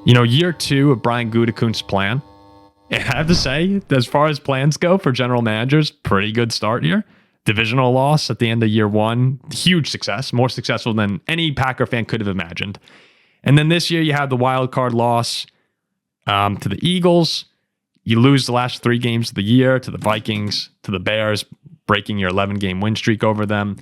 Year two of Brian Gutekunst's plan. And I have to say, as far as plans go for general managers, pretty good start here. Divisional loss at the end of year one. Huge success. More successful than any Packer fan could have imagined. And then this year you have the wild card loss to the Eagles. You lose the last 3 games of the year to the Vikings, to the Bears, breaking your 11-game win streak over them,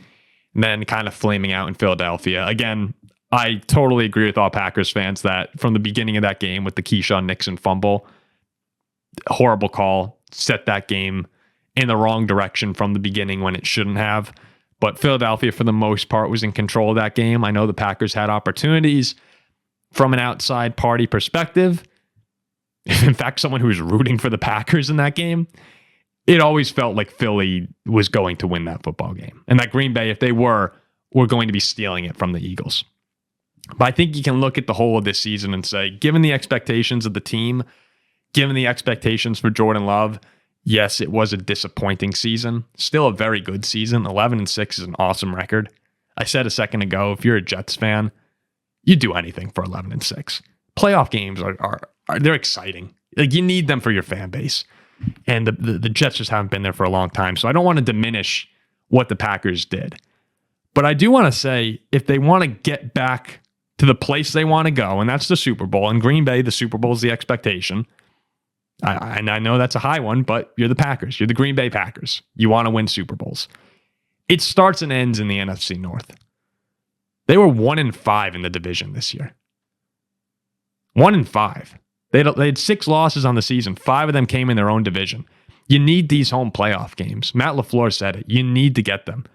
and then kind of flaming out in Philadelphia. Again, I totally agree with all Packers fans that from the beginning of that game with the Keyshawn Nixon fumble, horrible call, set that game in the wrong direction from the beginning when it shouldn't have. But Philadelphia, for the most part, was in control of that game. I know the Packers had opportunities from an outside party perspective. In fact, someone who was rooting for the Packers in that game, it always felt like Philly was going to win that football game. And that Green Bay, if they were going to be stealing it from the Eagles. But I think you can look at the whole of this season and say, given the expectations of the team, given the expectations for Jordan Love, yes, it was a disappointing season. Still a very good season. 11-6 is an awesome record. I said a second ago, if you're a Jets fan, you'd do anything for 11-6. Playoff games are they're exciting. Like, you need them for your fan base. And the Jets just haven't been there for a long time. So I don't want to diminish what the Packers did. But I do want to say, if they want to get back to the place they want to go, and that's the Super Bowl. In Green Bay, the Super Bowl is the expectation. And I know that's a high one, but you're the Packers. You're the Green Bay Packers. You want to win Super Bowls. It starts and ends in the NFC North. They were 1-5 in the division this year. 1-5. They had 6 losses on the season. 5 of them came in their own division. You need these home playoff games. Matt LaFleur said it. You need to get them.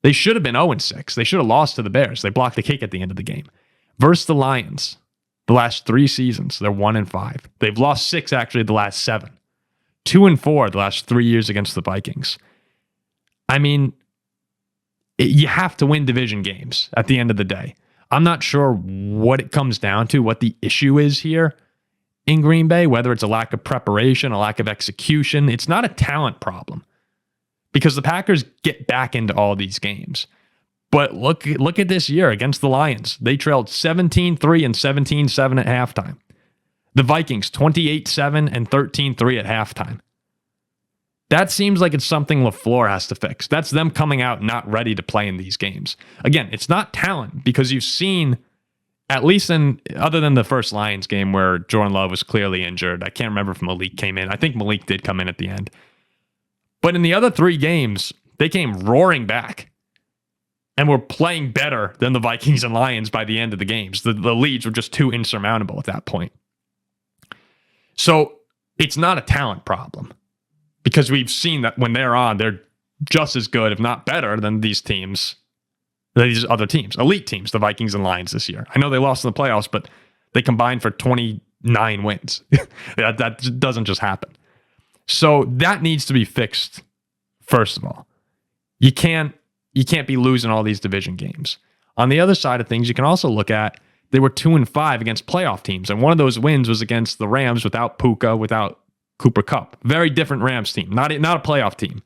They should have been 0-6. They should have lost to the Bears. They blocked the kick at the end of the game. Versus the Lions, the last 3 seasons, they're 1-5. They've lost 6 actually the last 7. 2-4 the last 3 years against the Vikings. I mean, you have to win division games at the end of the day. I'm not sure what it comes down to, what the issue is here in Green Bay, whether it's a lack of preparation, a lack of execution. It's not a talent problem because the Packers get back into all these games. But look at this year against the Lions. They trailed 17-3 and 17-7 at halftime. The Vikings, 28-7 and 13-3 at halftime. That seems like it's something LaFleur has to fix. That's them coming out not ready to play in these games. Again, it's not talent because you've seen, at least other than the first Lions game where Jordan Love was clearly injured. I can't remember if Malik came in. I think Malik did come in at the end. But in the other 3 games, they came roaring back and were playing better than the Vikings and Lions by the end of the games. The leads were just too insurmountable at that point. So it's not a talent problem. Because we've seen that when they're on, they're just as good, if not better, than these other teams, elite teams, the Vikings and Lions this year. I know they lost in the playoffs, but they combined for 29 wins. that doesn't just happen. So that needs to be fixed, first of all. You can't be losing all these division games. On the other side of things, you can also look at they were 2-5 against playoff teams, and one of those wins was against the Rams without Puka, without Cooper Kupp. Very different Rams team, not a playoff team.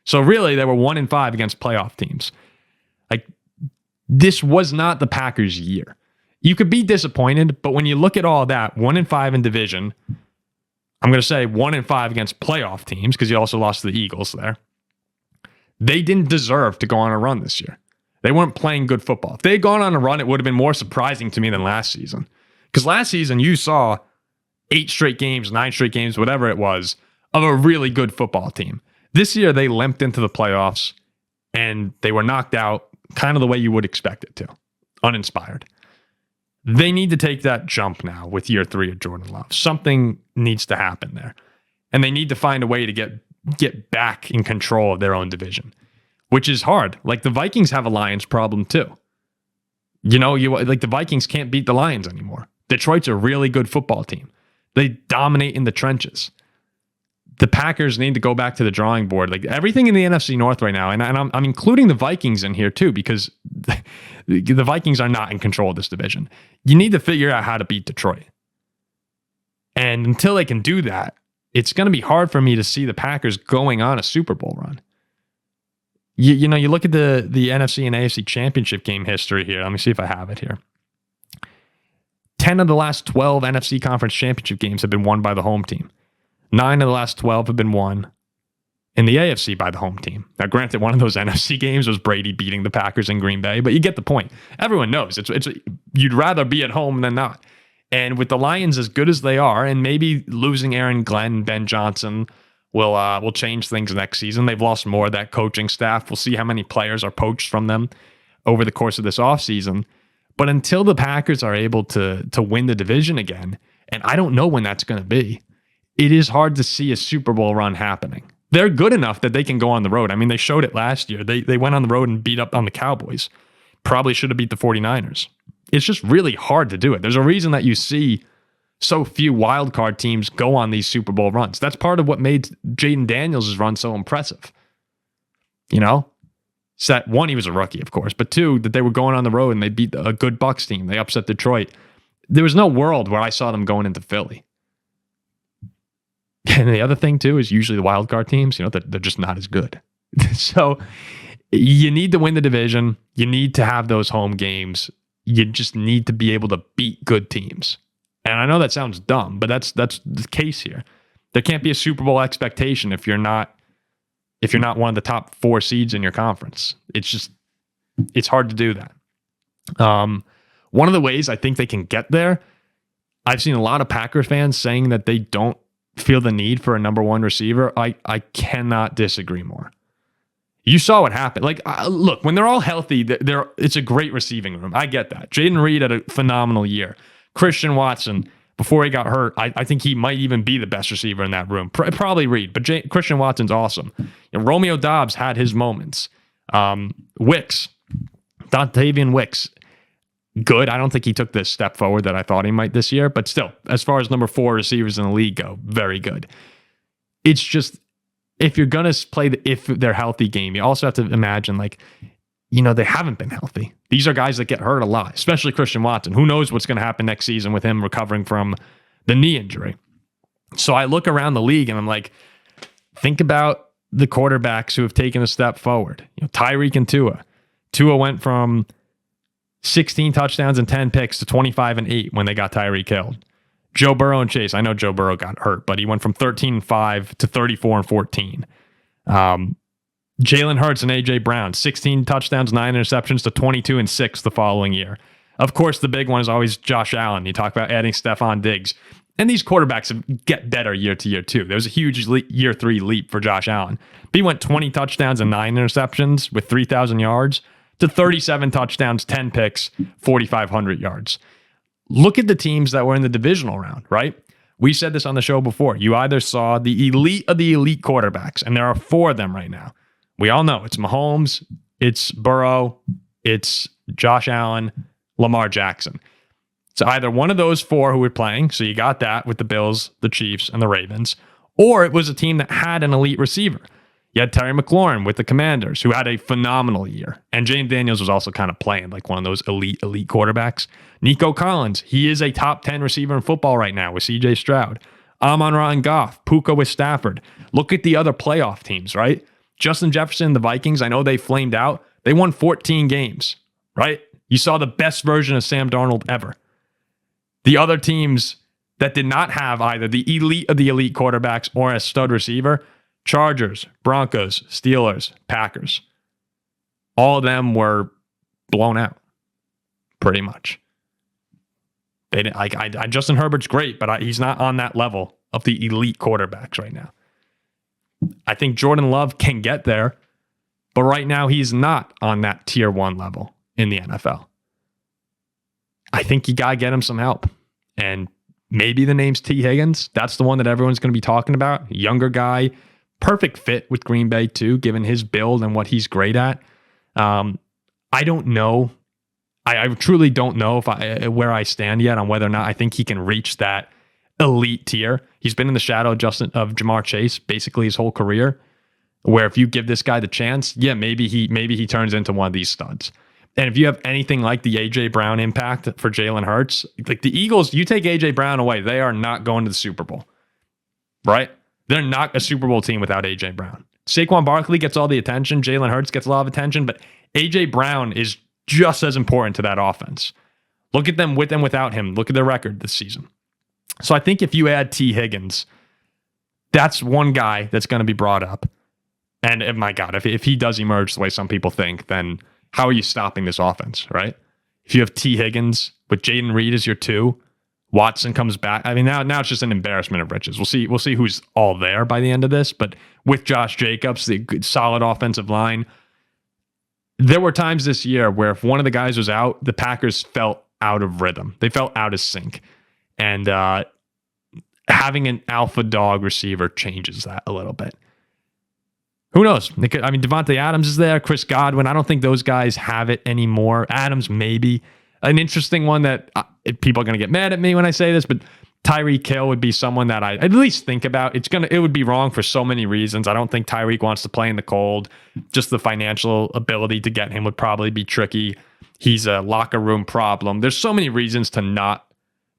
So really, they were 1-5 against playoff teams. Like, this was not the Packers' year. You could be disappointed, but when you look at all that, 1-5 in division, I'm going to say 1-5 against playoff teams because you also lost to the Eagles there. They didn't deserve to go on a run this year. They weren't playing good football. If they had gone on a run, it would have been more surprising to me than last season. Because last season, you saw 8 straight games, 9 straight games, whatever it was, of a really good football team. This year, they limped into the playoffs, and they were knocked out kind of the way you would expect it to, uninspired. They need to take that jump now with year 3 of Jordan Love. Something needs to happen there. And they need to find a way to get back in control of their own division, which is hard. Like, the Vikings have a Lions problem too. Like the Vikings can't beat the Lions anymore. Detroit's a really good football team. They dominate in the trenches. The Packers need to go back to the drawing board. Like, everything in the NFC North right now, and I'm including the Vikings in here too, because the Vikings are not in control of this division. You need to figure out how to beat Detroit. And until they can do that, it's going to be hard for me to see the Packers going on a Super Bowl run. You look at the NFC and AFC championship game history here. Let me see if I have it here. 10 of the last 12 NFC Conference Championship games have been won by the home team. 9 of the last 12 have been won in the AFC by the home team. Now, granted, one of those NFC games was Brady beating the Packers in Green Bay, but you get the point. Everyone knows it's you'd rather be at home than not. And with the Lions as good as they are, and maybe losing Aaron Glenn, Ben Johnson will change things next season. They've lost more of that coaching staff. We'll see how many players are poached from them over the course of this offseason. But until the Packers are able to win the division again, and I don't know when that's going to be, it is hard to see a Super Bowl run happening. They're good enough that they can go on the road. I mean, they showed it last year. They went on the road and beat up on the Cowboys. Probably should have beat the 49ers. It's just really hard to do it. There's a reason that you see so few wildcard teams go on these Super Bowl runs. That's part of what made Jaden Daniels' run so impressive. You know? So that, one, he was a rookie, of course, but two, that they were going on the road and they beat a good Bucs team. They upset Detroit. There was no world where I saw them going into Philly. And the other thing, too, is usually the wild card teams, you know, they're just not as good. So you need to win the division. You need to have those home games. You just need to be able to beat good teams. And I know that sounds dumb, but that's the case here. There can't be a Super Bowl expectation if you're not one of the top 4 seeds in your conference. It's hard to do that. One of the ways I think they can get there, I've seen a lot of Packers fans saying that they don't feel the need for a number 1 receiver. I cannot disagree more. You saw what happened. Like, look, when they're all healthy, it's a great receiving room. I get that. Jaden Reed had a phenomenal year. Christian Watson, before he got hurt, I think he might even be the best receiver in that room. Probably Reed, but Christian Watson's awesome. And Romeo Doubs had his moments. Wicks, Dontavian Wicks, good. I don't think he took the step forward that I thought he might this year, but still, as far as number 4 receivers in the league go, very good. It's just, if you're going to play if they're healthy game, you also have to imagine, like, you know, they haven't been healthy. These are guys that get hurt a lot, especially Christian Watson. Who knows what's going to happen next season with him recovering from the knee injury. So I look around the league and I'm like, think about the quarterbacks who have taken a step forward. You know, Tyreek and Tua. Tua went from 16 touchdowns and 10 picks to 25 and 8 when they got Tyreek killed. Joe Burrow and Chase. I know Joe Burrow got hurt, but he went from 13 and 5 to 34 and 14. Jalen Hurts and AJ Brown, 16 touchdowns, 9 interceptions to 22 and 6 the following year. Of course, the big one is always Josh Allen. You talk about adding Stephon Diggs. And these quarterbacks get better year to year, too. There was a huge year 3 leap for Josh Allen. He went 20 touchdowns and 9 interceptions with 3,000 yards to 37 touchdowns, 10 picks, 4,500 yards. Look at the teams that were in the divisional round, right? We said this on the show before. You either saw the elite of the elite quarterbacks, and there are 4 of them right now. We all know it's Mahomes, it's Burrow, it's Josh Allen, Lamar Jackson. It's either one of those 4 who were playing, so you got that with the Bills, the Chiefs, and the Ravens, or it was a team that had an elite receiver. You had Terry McLaurin with the Commanders, who had a phenomenal year. And Jaden Daniels was also kind of playing like one of those elite quarterbacks. Nico Collins, he is a top 10 receiver in football right now with CJ Stroud. Amon-Ra and Goff, Puka with Stafford. Look at the other playoff teams, right? Justin Jefferson, the Vikings, I know they flamed out. They won 14 games, right? You saw the best version of Sam Darnold ever. The other teams that did not have either the elite of the elite quarterbacks or a stud receiver, Chargers, Broncos, Steelers, Packers. All of them were blown out, pretty much. They didn't, Justin Herbert's great, but he's not on that level of the elite quarterbacks right now. I think Jordan Love can get there, but right now he's not on that tier 1 level in the NFL. I think you got to get him some help. And maybe the name's T. Higgins. That's the one that everyone's going to be talking about. Younger guy. Perfect fit with Green Bay, too, given his build and what he's great at. I don't know. I truly don't know where I stand yet on whether or not I think he can reach that elite tier. He's been in the shadow of Jamar Chase basically his whole career, where if you give this guy the chance, yeah, maybe he turns into one of these studs. And if you have anything like the A.J. Brown impact for Jalen Hurts, like the Eagles, you take A.J. Brown away, they are not going to the Super Bowl, right? They're not a Super Bowl team without A.J. Brown. Saquon Barkley gets all the attention. Jalen Hurts gets a lot of attention, but A.J. Brown is just as important to that offense. Look at them with and without him. Look at their record this season. So I think if you add T. Higgins, that's one guy that's going to be brought up. And my God, if he does emerge the way some people think, then how are you stopping this offense, right? If you have T. Higgins with Jaden Reed as your 2, Watson comes back. I mean, now it's just an embarrassment of riches. We'll see who's all there by the end of this. But with Josh Jacobs, the solid offensive line, there were times this year where if one of the guys was out, the Packers felt out of rhythm. They felt out of sync. And having an alpha dog receiver changes that a little bit. Who knows? Devontae Adams is there. Chris Godwin. I don't think those guys have it anymore. Adams, maybe. An interesting one that people are going to get mad at me when I say this, but Tyreek Hill would be someone that I at least think about. It would be wrong for so many reasons. I don't think Tyreek wants to play in the cold. Just the financial ability to get him would probably be tricky. He's a locker room problem. There's so many reasons to not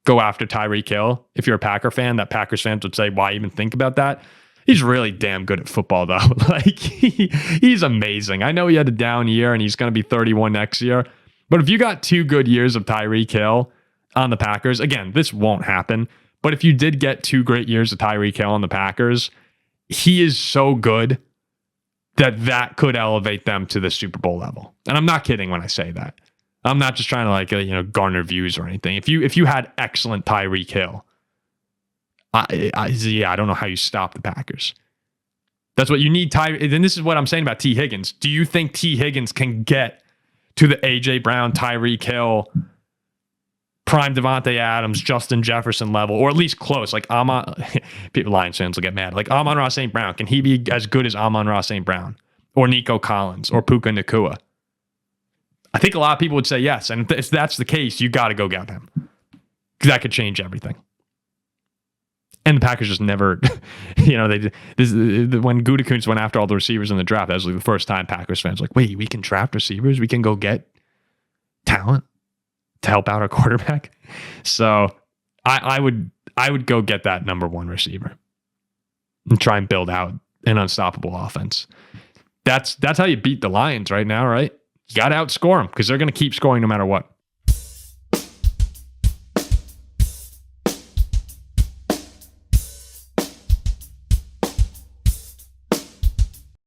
go after Tyreek Hill. If you're a Packer fan, that Packers fans would say, why even think about that? He's really damn good at football, though. Like, he's amazing. I know he had a down year, and he's going to be 31 next year. But if you got 2 good years of Tyreek Hill on the Packers, again, this won't happen. But if you did get 2 great years of Tyreek Hill on the Packers, he is so good that could elevate them to the Super Bowl level. And I'm not kidding when I say that. I'm not just trying to garner views or anything. If you had excellent Tyreek Hill, I don't know how you stop the Packers. That's what you need. And this is what I'm saying about T. Higgins. Do you think T. Higgins can get to the A.J. Brown, Tyreek Hill, prime Devontae Adams, Justin Jefferson level, or at least close? Like Lions fans will get mad. Like Amon-Ra St. Brown. Can he be as good as Amon-Ra St. Brown or Nico Collins or Puka Nacua? I think a lot of people would say yes. And if that's the case, you got to go get him. That could change everything. And the Packers just never, when Gutekunst went after all the receivers in the draft, that was like the first time Packers fans were like, wait, we can draft receivers? We can go get talent to help out our quarterback? So I would go get that number 1 receiver and try and build out an unstoppable offense. That's how you beat the Lions right now, right? You got to outscore them because they're going to keep scoring no matter what.